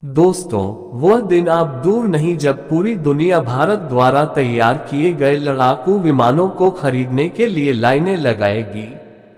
दोस्तों, वह दिन अब दूर नहीं जब पूरी दुनिया भारत द्वारा तैयार किए गए लड़ाकू विमानों को खरीदने के लिए लाइनें लगाएगी।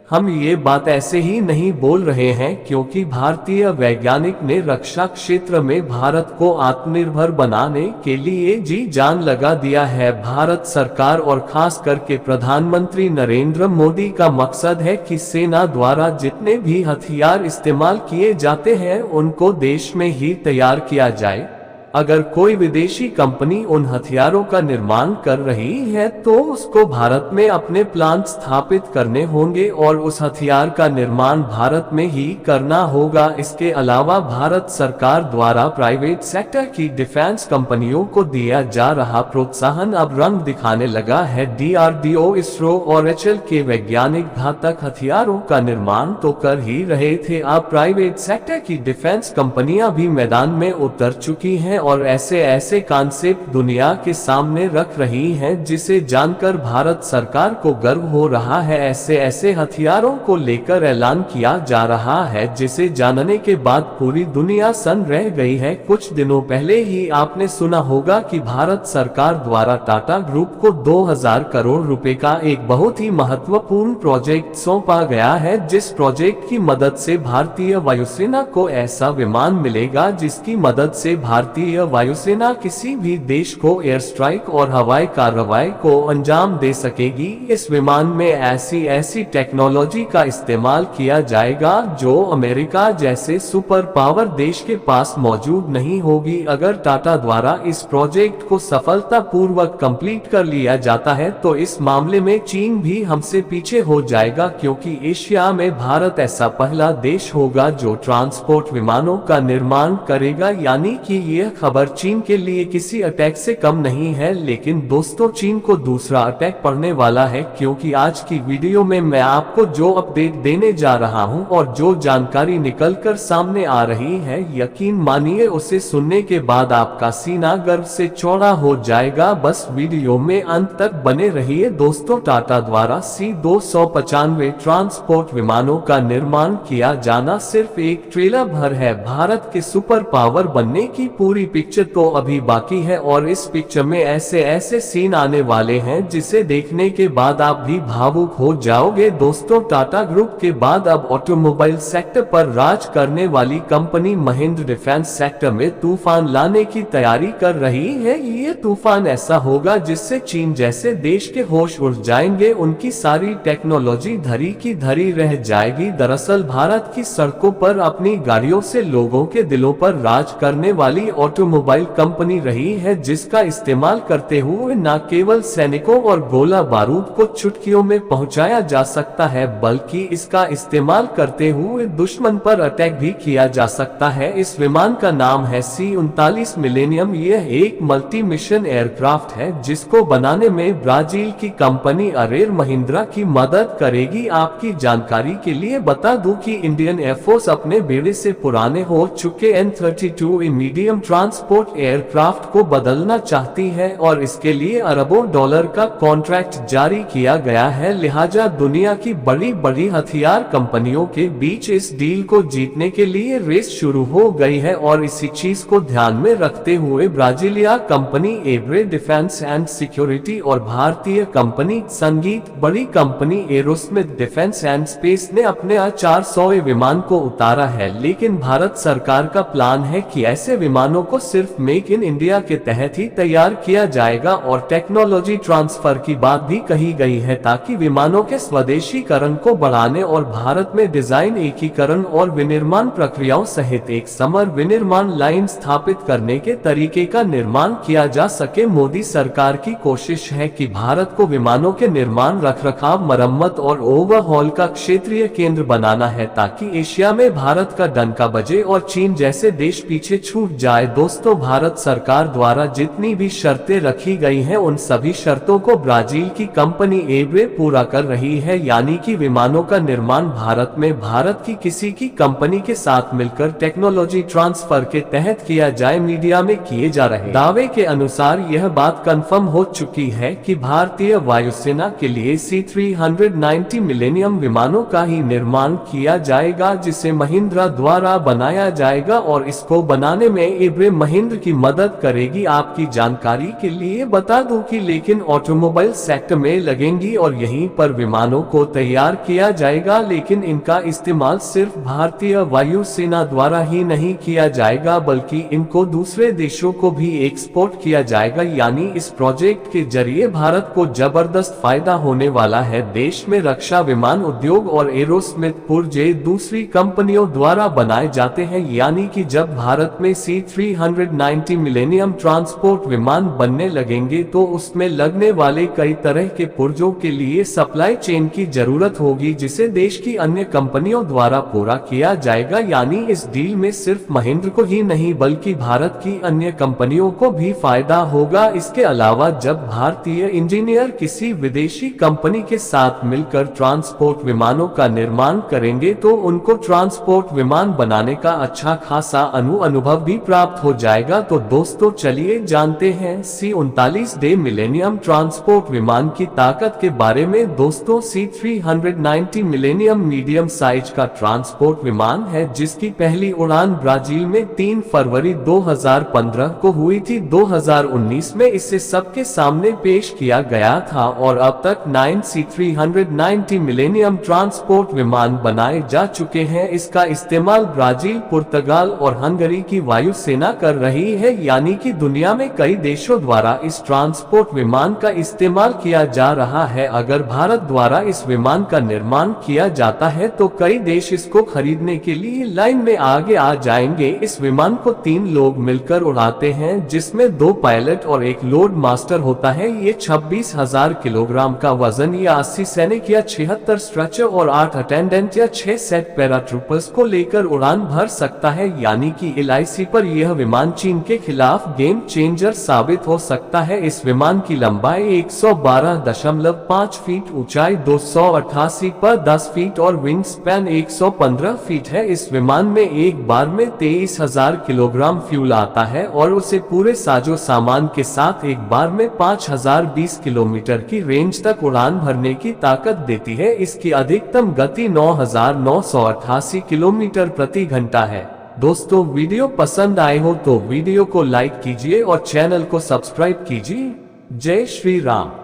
हम ये बात ऐसे ही नहीं बोल रहे हैं क्योंकि भारतीय वैज्ञानिक ने रक्षा क्षेत्र में भारत को आत्मनिर्भर बनाने के लिए जी जान लगा दिया है। भारत सरकार और खास करके प्रधानमंत्री नरेंद्र मोदी का मकसद है कि सेना द्वारा जितने भी हथियार इस्तेमाल किए जाते हैं उनको देश में ही तैयार किया जाए। अगर कोई विदेशी कंपनी उन हथियारों का निर्माण कर रही है तो उसको भारत में अपने प्लांट स्थापित करने होंगे और उस हथियार का निर्माण भारत में ही करना होगा। इसके अलावा भारत सरकार द्वारा प्राइवेट सेक्टर की डिफेंस कंपनियों को दिया जा रहा प्रोत्साहन अब रंग दिखाने लगा है। DRDO, इसरो और HAL के वैज्ञानिक घातक हथियारों का निर्माण तो कर ही रहे थे, अब प्राइवेट सेक्टर की डिफेंस कंपनियां भी मैदान में उतर चुकी हैं और ऐसे कॉन्सेप्ट दुनिया के सामने रख रही हैं जिसे जानकर भारत सरकार को गर्व हो रहा है। ऐसे हथियारों को लेकर ऐलान किया जा रहा है जिसे जानने के बाद पूरी दुनिया सन्न रह गई है। कुछ दिनों पहले ही आपने सुना होगा कि भारत सरकार द्वारा टाटा ग्रुप को 2000 करोड़ रुपए का एक बहुत ही महत्वपूर्ण प्रोजेक्ट सौंपा गया है, जिस प्रोजेक्ट की मदद से भारतीय वायुसेना को ऐसा विमान मिलेगा जिसकी मदद से भारतीय वायुसेना किसी भी देश को एयर स्ट्राइक और हवाई कार्रवाई को अंजाम दे सकेगी। इस विमान में ऐसी टेक्नोलॉजी का इस्तेमाल किया जाएगा जो अमेरिका जैसे सुपर पावर देश के पास मौजूद नहीं होगी। अगर टाटा द्वारा इस प्रोजेक्ट को सफलतापूर्वक कंप्लीट कर लिया जाता है तो इस मामले में चीन भी हमसे पीछे हो जाएगा, क्योंकि एशिया में भारत ऐसा पहला देश होगा जो ट्रांसपोर्ट विमानों का निर्माण करेगा। यानी कि यह खबर चीन के लिए किसी अटैक से कम नहीं है। लेकिन दोस्तों, चीन को दूसरा अटैक पड़ने वाला है, क्योंकि आज की वीडियो में मैं आपको जो अपडेट देने जा रहा हूं और जो जानकारी निकलकर सामने आ रही है, यकीन मानिए उसे सुनने के बाद आपका सीना गर्व से चौड़ा हो जाएगा। बस वीडियो में अंत तक बने रहिए। दोस्तों, टाटा द्वारा C295 ट्रांसपोर्ट विमानों का निर्माण किया जाना सिर्फ एक ट्रेलर भर है। भारत के सुपर पावर बनने की पूरी पिक्चर तो अभी बाकी है और इस पिक्चर में ऐसे सीन आने वाले हैं जिसे देखने के बाद आप भी भावुक हो जाओगे। दोस्तों, टाटा ग्रुप के बाद अब ऑटोमोबाइल सेक्टर पर राज करने वाली कंपनी महिंद्रा डिफेंस सेक्टर में तूफान लाने की तैयारी कर रही है। ये तूफान ऐसा होगा जिससे चीन जैसे देश के होश उड़ जाएंगे, उनकी सारी टेक्नोलॉजी धरी की धरी रह जाएगी। दरअसल भारत की सड़कों पर अपनी गाड़ियों से लोगों के दिलों पर राज करने वाली ऑटोमोबाइल कंपनी रही है, जिसका इस्तेमाल करते हुए न केवल सैनिकों और गोला बारूद को चुटकियों में पहुंचाया जा सकता है, बल्कि इसका इस्तेमाल करते हुए दुश्मन पर अटैक भी किया जा सकता है। इस विमान का नाम है C-39 मिलेनियम। यह एक मल्टी मिशन एयरक्राफ्ट है जिसको बनाने में ब्राजील की कंपनी अरेर महिंद्रा की मदद करेगी। आपकी जानकारी के लिए बता दूं कि इंडियन एयरफोर्स अपने बेड़े से पुराने हो चुके N-32 मीडियम ट्रांसपोर्ट एयरक्राफ्ट को बदलना चाहती है और इसके लिए अरबों डॉलर का कॉन्ट्रैक्ट जारी किया गया है। लिहाजा दुनिया की बड़ी हथियार कंपनियों के बीच इस डील को जीतने के लिए रेस शुरू हो गई है और इसी चीज को ध्यान में रखते हुए Brazilian company Embraer defence and security और भारतीय कंपनी संगीत बड़ी company Aerosmith defence and space ने अपने 400वें विमान को उतारा है। लेकिन भारत सरकार का प्लान है कि ऐसे विमानों को सिर्फ मेक इन इंडिया के तहत ही तैयार किया जाएगा और टेक्नोलॉजी ट्रांसफर की बात भी कही गई है, ताकि विमानों के स्वदेशीकरण को बढ़ाने और भारत में डिजाइन एकीकरण और विनिर्माण प्रक्रियाओं सहित एक समर विनिर्माण लाइन स्थापित करने के तरीके का निर्माण किया जा सके। मोदी सरकार की कोशिश है कि भारत को विमानों के निर्माण, रखरखाव, मरम्मत और ओवरहॉल का क्षेत्रीय केंद्र बनाना है, ताकि एशिया में भारत का डंका बजे और चीन जैसे देश पीछे छूट जाए। दोस्तों, भारत सरकार द्वारा जितनी भी शर्तें रखी गई हैं उन सभी शर्तों को ब्राजील की कंपनी एब्रे पूरा कर रही है, यानी कि विमानों का निर्माण भारत में भारत की किसी की कंपनी के साथ मिलकर टेक्नोलॉजी ट्रांसफर के तहत किया जाए। मीडिया में किए जा रहे दावे के अनुसार यह बात कंफर्म हो चुकी है कि भारतीय वायुसेना के लिए C-390 मिलेनियम विमानों का ही निर्माण किया जाएगा, जिसे महिंद्रा द्वारा बनाया जाएगा और इसको बनाने में एब्रे महिंद्रा की मदद करेगी। आपकी जानकारी के लिए बता दूं कि लेकिन ऑटोमोबाइल सेक्टर में लगेंगी और यहीं पर विमानों को तैयार किया जाएगा, लेकिन इनका इस्तेमाल सिर्फ भारतीय वायुसेना द्वारा ही नहीं किया जाएगा बल्कि इनको दूसरे देशों को भी एक्सपोर्ट किया जाएगा। यानी इस प्रोजेक्ट के जरिए भारत को जबरदस्त फायदा होने वाला है। देश में रक्षा विमान उद्योग और एरोस्मिथ पुर्जे दूसरी कंपनियों द्वारा बनाए जाते हैं, यानी कि जब भारत में C-390 मिलेनियम ट्रांसपोर्ट विमान बनने लगेंगे तो उसमें लगने वाले कई तरह के पुर्जों के लिए सप्लाई चेन की जरूरत होगी, जिसे देश की अन्य कंपनियों द्वारा पूरा किया जाएगा। यानी इस डील में सिर्फ महिंद्रा को ही नहीं बल्कि भारत की अन्य कंपनियों को भी फायदा होगा। इसके अलावा जब भारतीय इंजीनियर किसी विदेशी कंपनी के साथ मिलकर ट्रांसपोर्ट विमानों का निर्माण करेंगे तो उनको ट्रांसपोर्ट विमान बनाने का अच्छा खासा अनुभव भी प्राप्त हो जाएगा। तो दोस्तों, चलिए जानते हैं C-39D मिलेनियम ट्रांसपोर्ट विमान की ताकत के बारे में। दोस्तों, C-390 मिलेनियम मीडियम साइज का ट्रांसपोर्ट विमान है, जिसकी पहली उड़ान ब्राजील में 3 फरवरी 2015 को हुई थी। 2019 में इसे सबके सामने पेश किया गया था और अब तक 9 C-390 मिलेनियम ट्रांसपोर्ट विमान बनाए जा चुके हैं। इसका इस्तेमाल ब्राजील, पुर्तगाल और हंगरी की वायुसेना कर रही है, यानी कि दुनिया में कई देशों द्वारा इस ट्रांसपोर्ट विमान का इस्तेमाल किया जा रहा है। अगर भारत द्वारा इस विमान का निर्माण किया जाता है तो कई देश इसको खरीदने के लिए लाइन में आगे आ जाएंगे। इस विमान को 3 लोग मिलकर उड़ाते हैं, जिसमें 2 पायलट और 1 लोड मास्टर होता है। ये 26,000 किलोग्राम का वजन या 80 सैनिक या 76 स्ट्रेचर और 8 अटेंडेंट या 6 सेट पैराट्रूपर्स को लेकर उड़ान भर सकता है। यानी कि LIC पर यह विमान चीन के खिलाफ गेम चेंजर साबित हो सकता है। इस विमान की लंबाई 112.5 फीट, ऊंचाई 288 पर 10 फीट और विंग स्पैन 115 फीट है। इस विमान में एक बार में 23,000 किलोग्राम फ्यूल आता है और उसे पूरे साजो सामान के साथ एक बार में 5020 किलोमीटर की रेंज तक उड़ान भरने की ताकत देती है। इसकी अधिकतम गति 9,988 किलोमीटर प्रति घंटा है। दोस्तों, वीडियो पसंद आए हो तो वीडियो को लाइक कीजिए और चैनल को सब्सक्राइब कीजिए। जय श्री राम।